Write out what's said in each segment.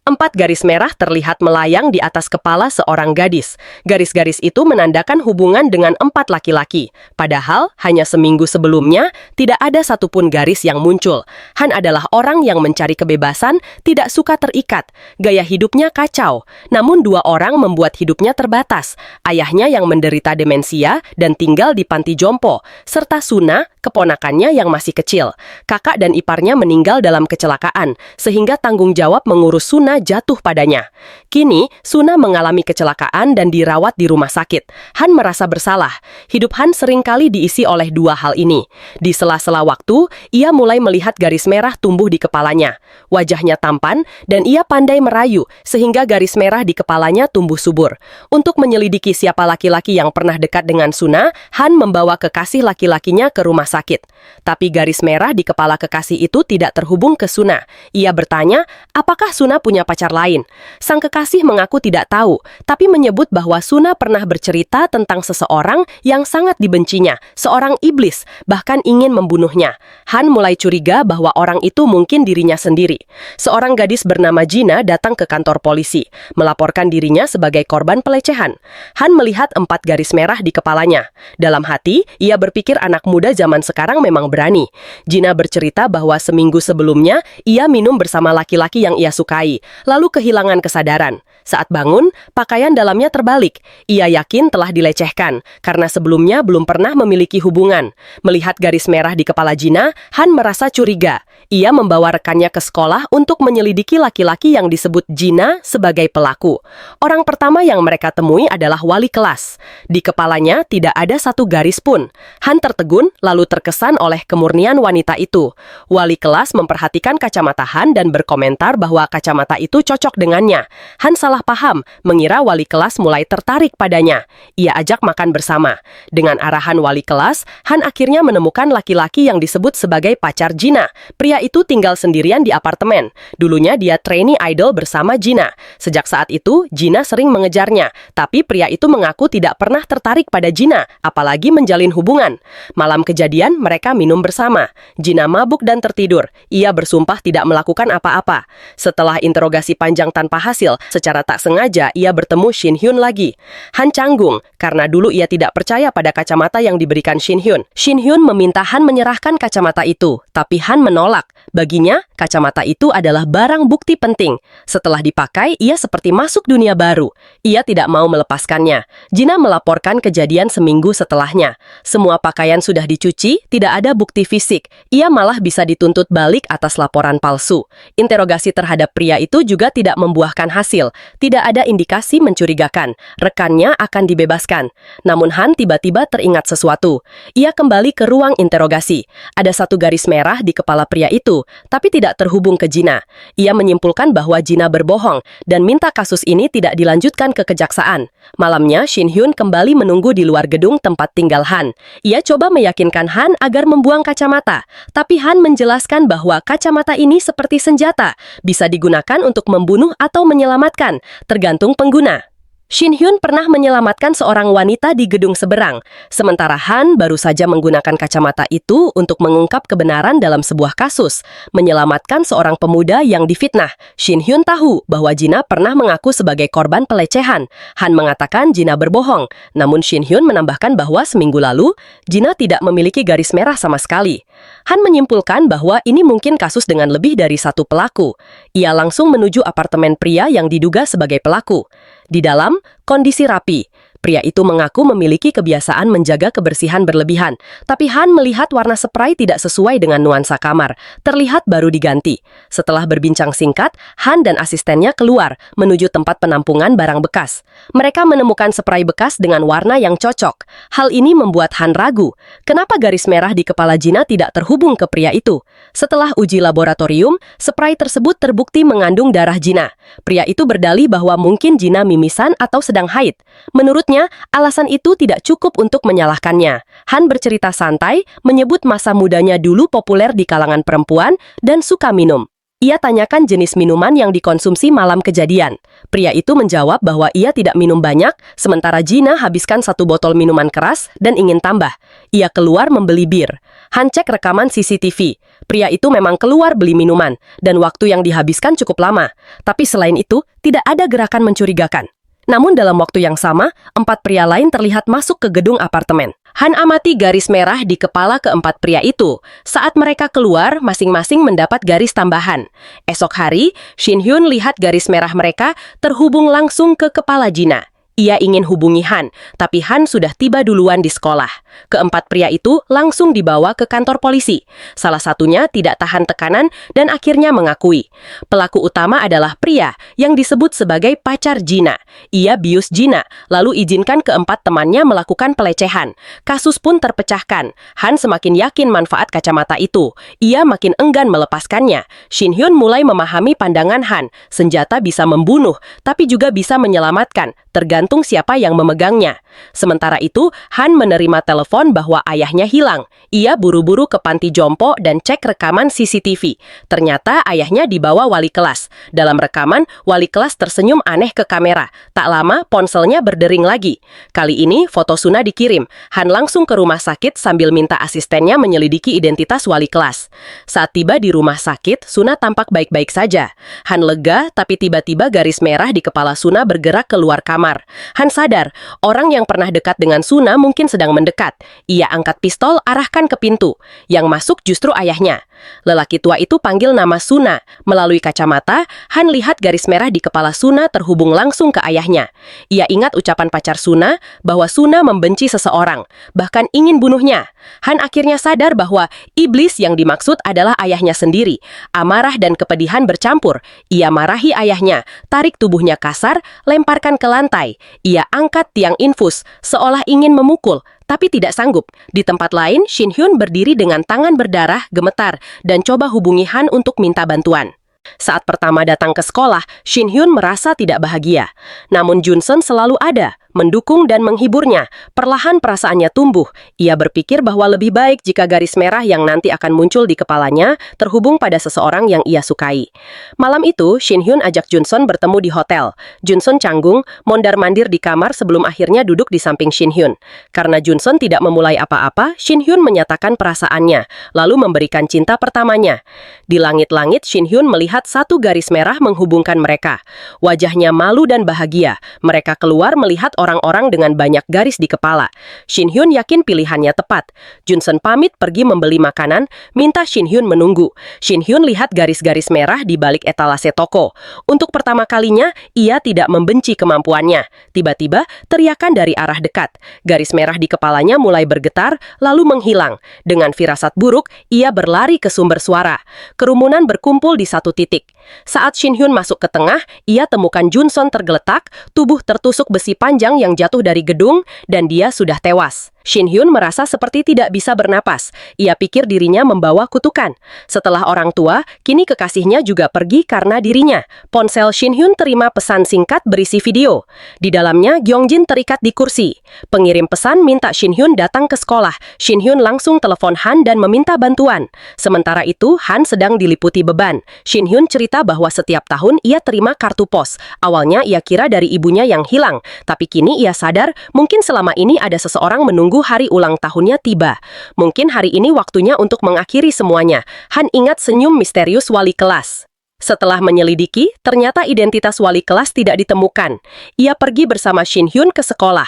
4 garis merah terlihat melayang di atas kepala seorang gadis. Garis-garis itu menandakan hubungan dengan 4 laki-laki. Padahal, hanya seminggu sebelumnya, tidak ada satupun garis yang muncul. Han adalah orang yang mencari kebebasan, tidak suka terikat. Gaya hidupnya kacau. Namun 2 orang membuat hidupnya terbatas. Ayahnya yang menderita demensia dan tinggal di panti jompo, serta Suna, keponakannya yang masih kecil. Kakak dan iparnya meninggal dalam kecelakaan, sehingga tanggung jawab mengurus Suna jatuh padanya. Kini, Suna mengalami kecelakaan dan dirawat di rumah sakit. Han merasa bersalah. Hidup Han seringkali diisi oleh 2 hal ini. Di sela-sela waktu, ia mulai melihat garis merah tumbuh di kepalanya. Wajahnya tampan, dan ia pandai merayu, sehingga garis merah di kepalanya tumbuh subur. Untuk menyelidiki siapa laki-laki yang pernah dekat dengan Suna, Han membawa kekasih laki-lakinya ke rumah sakit. Tapi garis merah di kepala kekasih itu tidak terhubung ke Suna. Ia bertanya, apakah Suna punya pacar lain? Sang kekasih mengaku tidak tahu, tapi menyebut bahwa Suna pernah bercerita tentang seseorang yang sangat dibencinya, seorang iblis, bahkan ingin membunuhnya. Han mulai curiga bahwa orang itu mungkin dirinya sendiri. Seorang gadis bernama Gina datang ke kantor polisi, melaporkan dirinya sebagai korban pelecehan. Han melihat 4 garis merah di kepalanya. Dalam hati, ia berpikir anak muda zaman sekarang memang berani. Gina bercerita bahwa seminggu sebelumnya, ia minum bersama laki-laki yang ia sukai, lalu kehilangan kesadaran. Saat bangun, pakaian dalamnya terbalik. Ia yakin telah dilecehkan, karena sebelumnya belum pernah memiliki hubungan. Melihat garis merah di kepala Gina, Han merasa curiga. Ia membawa rekannya ke sekolah untuk menyelidiki laki-laki yang disebut Gina sebagai pelaku. Orang pertama yang mereka temui adalah wali kelas. Di kepalanya tidak ada satu garis pun. Han tertegun, lalu terkesan oleh kemurnian wanita itu. Wali kelas memperhatikan kacamata Han dan berkomentar bahwa kacamata itu cocok dengannya. Han salah paham, mengira wali kelas mulai tertarik padanya. Ia ajak makan bersama. Dengan arahan wali kelas, Han akhirnya menemukan laki-laki yang disebut sebagai pacar Gina. Pria itu tinggal sendirian di apartemen. Dulunya dia trainee idol bersama Gina. Sejak saat itu, Gina sering mengejarnya. Tapi pria itu mengaku tidak pernah tertarik pada Gina, apalagi menjalin hubungan. Malam kejadian, mereka minum bersama. Gina mabuk dan tertidur. Ia bersumpah tidak melakukan apa-apa. Setelah interogasi panjang tanpa hasil, secara tak sengaja ia bertemu Shin Hyun lagi. Han canggung, karena dulu ia tidak percaya pada kacamata yang diberikan Shin Hyun. Shin Hyun meminta Han menyerahkan kacamata itu, tapi Han menolak. Baginya, kacamata itu adalah barang bukti penting. Setelah dipakai, ia seperti masuk dunia baru. Ia tidak mau melepaskannya. Gina melaporkan kejadian seminggu setelahnya. Semua pakaian sudah dicuci, tidak ada bukti fisik. Ia malah bisa dituntut balik atas laporan palsu. Interogasi terhadap pria itu juga tidak membuahkan hasil. Tidak ada indikasi mencurigakan. Rekannya akan dibebaskan. Namun Han tiba-tiba teringat sesuatu. Ia kembali ke ruang interogasi. Ada satu garis merah di kepala pria itu, tapi tidak terhubung ke Gina. Ia menyimpulkan bahwa Gina berbohong dan minta kasus ini tidak dilanjutkan ke kejaksaan. Malamnya, Shin Hyun kembali menunggu di luar gedung tempat tinggal Han. Ia coba meyakinkan Han agar membuang kacamata, tapi Han menjelaskan bahwa kacamata ini seperti senjata, bisa digunakan untuk membunuh atau menyelamatkan, tergantung pengguna. Shin Hyun pernah menyelamatkan seorang wanita di gedung seberang, sementara Han baru saja menggunakan kacamata itu untuk mengungkap kebenaran dalam sebuah kasus, menyelamatkan seorang pemuda yang difitnah. Shin Hyun tahu bahwa Gina pernah mengaku sebagai korban pelecehan. Han mengatakan Gina berbohong, namun Shin Hyun menambahkan bahwa seminggu lalu, Gina tidak memiliki garis merah sama sekali. Han menyimpulkan bahwa ini mungkin kasus dengan lebih dari satu pelaku. Ia langsung menuju apartemen pria yang diduga sebagai pelaku. Di dalam, kondisi rapi. Pria itu mengaku memiliki kebiasaan menjaga kebersihan berlebihan, tapi Han melihat warna spray tidak sesuai dengan nuansa kamar, terlihat baru diganti. Setelah berbincang singkat, Han dan asistennya keluar, menuju tempat penampungan barang bekas. Mereka menemukan spray bekas dengan warna yang cocok. Hal ini membuat Han ragu, kenapa garis merah di kepala Gina tidak terhubung ke pria itu. Setelah uji laboratorium, spray tersebut terbukti mengandung darah Gina. Pria itu berdalih bahwa mungkin Gina mimisan atau sedang haid. Menurutnya, alasan itu tidak cukup untuk menyalahkannya. Han bercerita santai, menyebut masa mudanya dulu populer di kalangan perempuan dan suka minum. Ia tanyakan jenis minuman yang dikonsumsi malam kejadian. Pria itu menjawab bahwa ia tidak minum banyak, sementara Gina habiskan 1 botol minuman keras dan ingin tambah. Ia keluar membeli bir. Han cek rekaman CCTV. Pria itu memang keluar beli minuman, dan waktu yang dihabiskan cukup lama. Tapi selain itu, tidak ada gerakan mencurigakan. Namun dalam waktu yang sama, 4 pria lain terlihat masuk ke gedung apartemen. Han amati garis merah di kepala keempat pria itu. Saat mereka keluar, masing-masing mendapat garis tambahan. Esok hari, Shin Hyun lihat garis merah mereka terhubung langsung ke kepala Gina. Ia ingin hubungi Han, tapi Han sudah tiba duluan di sekolah. Keempat pria itu langsung dibawa ke kantor polisi. Salah satunya tidak tahan tekanan dan akhirnya mengakui. Pelaku utama adalah pria yang disebut sebagai pacar Gina. Ia bius Gina, lalu izinkan keempat temannya melakukan pelecehan. Kasus pun terpecahkan. Han semakin yakin manfaat kacamata itu. Ia makin enggan melepaskannya. Shin Hyun mulai memahami pandangan Han. Senjata bisa membunuh, tapi juga bisa menyelamatkan, tergantung siapa yang memegangnya. Sementara itu, Han menerima telepon bahwa ayahnya hilang. Ia buru-buru ke panti jompo dan cek rekaman CCTV. Ternyata ayahnya dibawa wali kelas. Dalam rekaman, wali kelas tersenyum aneh ke kamera. Tak lama, ponselnya berdering lagi. Kali ini, foto Suna dikirim. Han langsung ke rumah sakit sambil minta asistennya menyelidiki identitas wali kelas. Saat tiba di rumah sakit, Suna tampak baik-baik saja. Han lega, tapi tiba-tiba garis merah di kepala Suna bergerak keluar kamar. Han sadar, orang yang pernah dekat dengan Suna mungkin sedang mendekat. Ia angkat pistol, arahkan ke pintu. Yang masuk justru ayahnya. Lelaki tua itu panggil nama Suna. Melalui kacamata, Han lihat garis merah di kepala Suna terhubung langsung ke ayahnya. Ia ingat ucapan pacar Suna bahwa Suna membenci seseorang, bahkan ingin bunuhnya. Han akhirnya sadar bahwa iblis yang dimaksud adalah ayahnya sendiri. Amarah dan kepedihan bercampur. Ia marahi ayahnya, tarik tubuhnya kasar, lemparkan ke lantai. Ia angkat tiang infus, seolah ingin memukul, tapi tidak sanggup. Di tempat lain, Shin Hyun berdiri dengan tangan berdarah, gemetar, dan coba hubungi Han untuk minta bantuan. Saat pertama datang ke sekolah, Shin Hyun merasa tidak bahagia. Namun Junsun selalu ada, mendukung dan menghiburnya. Perlahan perasaannya tumbuh. Ia berpikir bahwa lebih baik jika garis merah yang nanti akan muncul di kepalanya terhubung pada seseorang yang ia sukai. Malam itu, Shin Hyun ajak Junsun bertemu di hotel. Junsun canggung, mondar-mandir di kamar sebelum akhirnya duduk di samping Shin Hyun. Karena Junsun tidak memulai apa-apa, Shin Hyun menyatakan perasaannya, lalu memberikan cinta pertamanya. Di langit-langit, Shin Hyun melihat satu garis merah menghubungkan mereka. Wajahnya malu dan bahagia. Mereka keluar melihat orang-orang dengan banyak garis di kepala. Shin Hyun yakin pilihannya tepat. Junsun pamit pergi membeli makanan, minta Shin Hyun menunggu. Shin Hyun lihat garis-garis merah di balik etalase toko. Untuk pertama kalinya, ia tidak membenci kemampuannya. Tiba-tiba, teriakan dari arah dekat. Garis merah di kepalanya mulai bergetar, lalu menghilang. Dengan firasat buruk, ia berlari ke sumber suara. Kerumunan berkumpul di satu titik. Saat Shin Hyun masuk ke tengah, ia temukan Junsun tergeletak, tubuh tertusuk besi panjang yang jatuh dari gedung, dan dia sudah tewas. Shin Hyun merasa seperti tidak bisa bernapas. Ia pikir dirinya membawa kutukan. Setelah orang tua, kini kekasihnya juga pergi karena dirinya. Ponsel Shin Hyun terima pesan singkat berisi video. Di dalamnya, Gyeongjin terikat di kursi. Pengirim pesan minta Shin Hyun datang ke sekolah. Shin Hyun langsung telepon Han dan meminta bantuan. Sementara itu, Han sedang diliputi beban. Shin Hyun cerita bahwa setiap tahun ia terima kartu pos. Awalnya ia kira dari ibunya yang hilang, tapi kini ia sadar mungkin selama ini ada seseorang menunggu hari ulang tahunnya tiba. Mungkin hari ini waktunya untuk mengakhiri semuanya. Han ingat senyum misterius wali kelas. Setelah menyelidiki, ternyata identitas wali kelas tidak ditemukan. Ia pergi bersama Shin Hyun ke sekolah.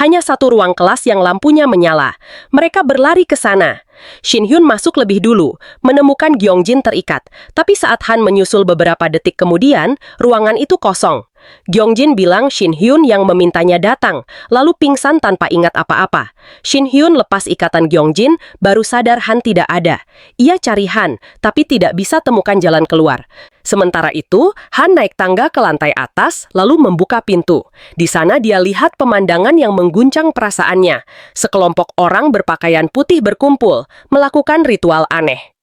Hanya satu ruang kelas yang lampunya menyala. Mereka berlari ke sana. Shin Hyun masuk lebih dulu, menemukan Gyeongjin terikat. Tapi saat Han menyusul beberapa detik kemudian, ruangan itu kosong. Gyeongjin bilang Shin Hyun yang memintanya datang, lalu pingsan tanpa ingat apa-apa. Shin Hyun lepas ikatan Gyeongjin, baru sadar Han tidak ada. Ia cari Han, tapi tidak bisa temukan jalan keluar. Sementara itu, Han naik tangga ke lantai atas, lalu membuka pintu. Di sana dia lihat pemandangan yang mengguncang perasaannya. Sekelompok orang berpakaian putih berkumpul, melakukan ritual aneh.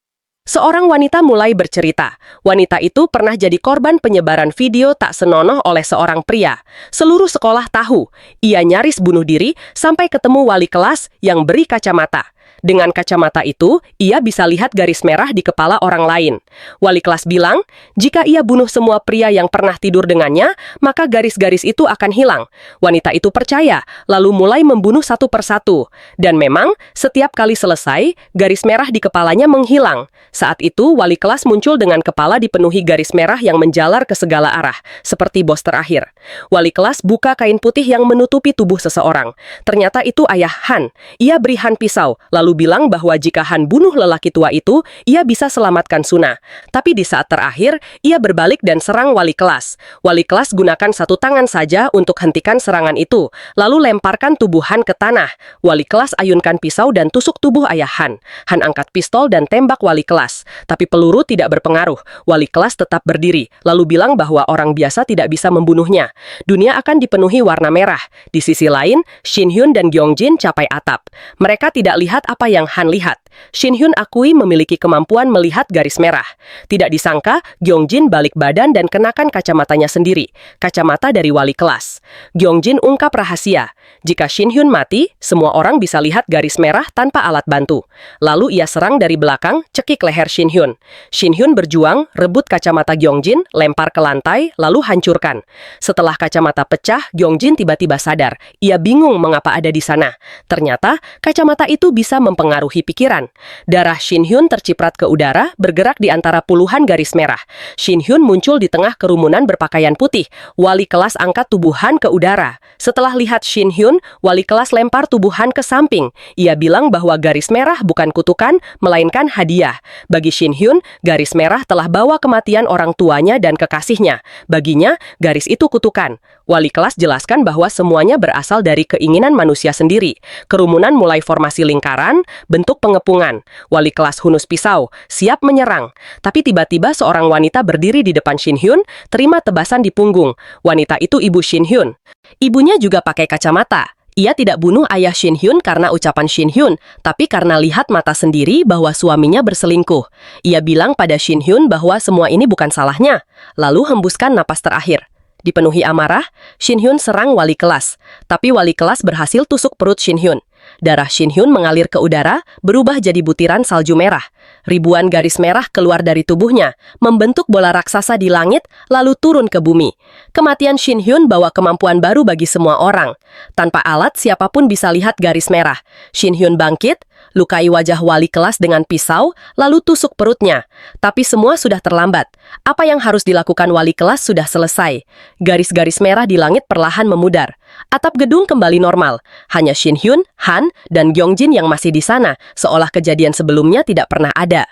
Seorang wanita mulai bercerita. Wanita itu pernah jadi korban penyebaran video tak senonoh oleh seorang pria. Seluruh sekolah tahu. Ia nyaris bunuh diri sampai ketemu wali kelas yang beri kacamata. Dengan kacamata itu, ia bisa lihat garis merah di kepala orang lain. Wali kelas bilang, jika ia bunuh semua pria yang pernah tidur dengannya, maka garis-garis itu akan hilang. Wanita itu percaya, lalu mulai membunuh satu persatu. Dan memang, setiap kali selesai, garis merah di kepalanya menghilang. Saat itu, wali kelas muncul dengan kepala dipenuhi garis merah yang menjalar ke segala arah, seperti bos terakhir. Wali kelas buka kain putih yang menutupi tubuh seseorang. Ternyata itu ayah Han. Ia beri Han pisau, lalu bilang bahwa jika Han bunuh lelaki tua itu, ia bisa selamatkan Suna. Tapi di saat terakhir, ia berbalik dan serang wali kelas. Wali kelas gunakan satu tangan saja untuk hentikan serangan itu, lalu lemparkan tubuh Han ke tanah. Wali kelas ayunkan pisau dan tusuk tubuh ayah Han. Han angkat pistol dan tembak wali kelas. Tapi peluru tidak berpengaruh. Wali kelas tetap berdiri, lalu bilang bahwa orang biasa tidak bisa membunuhnya. Dunia akan dipenuhi warna merah. Di sisi lain, Shin Hyun dan Gyeong Jin capai atap. Mereka tidak lihat apa yang Han lihat. Shin Hyun akui memiliki kemampuan melihat garis merah. Tidak disangka, Gyeong Jin balik badan dan kenakan kacamatanya sendiri. Kacamata dari wali kelas. Gyeong Jin ungkap rahasia. Jika Shin Hyun mati, semua orang bisa lihat garis merah tanpa alat bantu. Lalu ia serang dari belakang, cekik leher Shin Hyun. Shin Hyun berjuang, rebut kacamata Gyeong Jin, lempar ke lantai, lalu hancurkan. Setelah kacamata pecah, Gyeong Jin tiba-tiba sadar. Ia bingung mengapa ada di sana. Ternyata, kacamata itu bisa mempengaruhi pikiran. Darah Shin Hyun terciprat ke udara, bergerak di antara puluhan garis merah. Shin Hyun muncul di tengah kerumunan berpakaian putih. Wali kelas angkat tubuh Han ke udara. Setelah lihat Shin Hyun, wali kelas lempar tubuh Han ke samping. Ia bilang bahwa garis merah bukan kutukan, melainkan hadiah. Bagi Shin Hyun, garis merah telah bawa kematian orang tuanya dan kekasihnya. Baginya, garis itu kutukan. Wali kelas jelaskan bahwa semuanya berasal dari keinginan manusia sendiri. Kerumunan mulai formasi lingkaran, bentuk pengepungan. Wali kelas hunus pisau, siap menyerang. Tapi tiba-tiba seorang wanita berdiri di depan Shin Hyun, terima tebasan di punggung. Wanita itu ibu Shin Hyun. Ibunya juga pakai kacamata. Ia tidak bunuh ayah Shin Hyun karena ucapan Shin Hyun, tapi karena lihat mata sendiri bahwa suaminya berselingkuh. Ia bilang pada Shin Hyun bahwa semua ini bukan salahnya, lalu hembuskan napas terakhir. Dipenuhi amarah, Shin Hyun serang wali kelas, tapi wali kelas berhasil tusuk perut Shin Hyun. Darah Shin Hyun mengalir ke udara, berubah jadi butiran salju merah. Ribuan garis merah keluar dari tubuhnya, membentuk bola raksasa di langit, lalu turun ke bumi. Kematian Shin Hyun bawa kemampuan baru bagi semua orang. Tanpa alat, siapapun bisa lihat garis merah. Shin Hyun bangkit, lukai wajah wali kelas dengan pisau, lalu tusuk perutnya. Tapi semua sudah terlambat. Apa yang harus dilakukan wali kelas sudah selesai. Garis-garis merah di langit perlahan memudar. Atap gedung kembali normal. Hanya Shin Hyun, Han, dan Gyeong Jin yang masih di sana, seolah kejadian sebelumnya tidak pernah ada.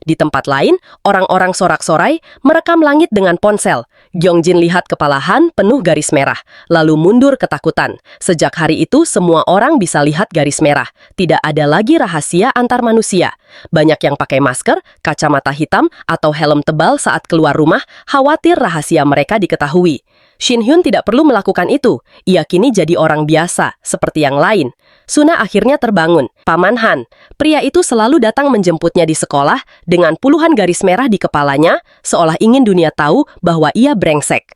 Di tempat lain, orang-orang sorak-sorai merekam langit dengan ponsel. Gyeong Jin lihat kepala Han penuh garis merah, lalu mundur ketakutan. Sejak hari itu, semua orang bisa lihat garis merah. Tidak ada lagi rahasia antar manusia. Banyak yang pakai masker, kacamata hitam, atau helm tebal saat keluar rumah, khawatir rahasia mereka diketahui. Shin Hyun tidak perlu melakukan itu. Ia kini jadi orang biasa, seperti yang lain. Suna akhirnya terbangun. Paman Han, pria itu selalu datang menjemputnya di sekolah dengan puluhan garis merah di kepalanya, seolah ingin dunia tahu bahwa ia brengsek.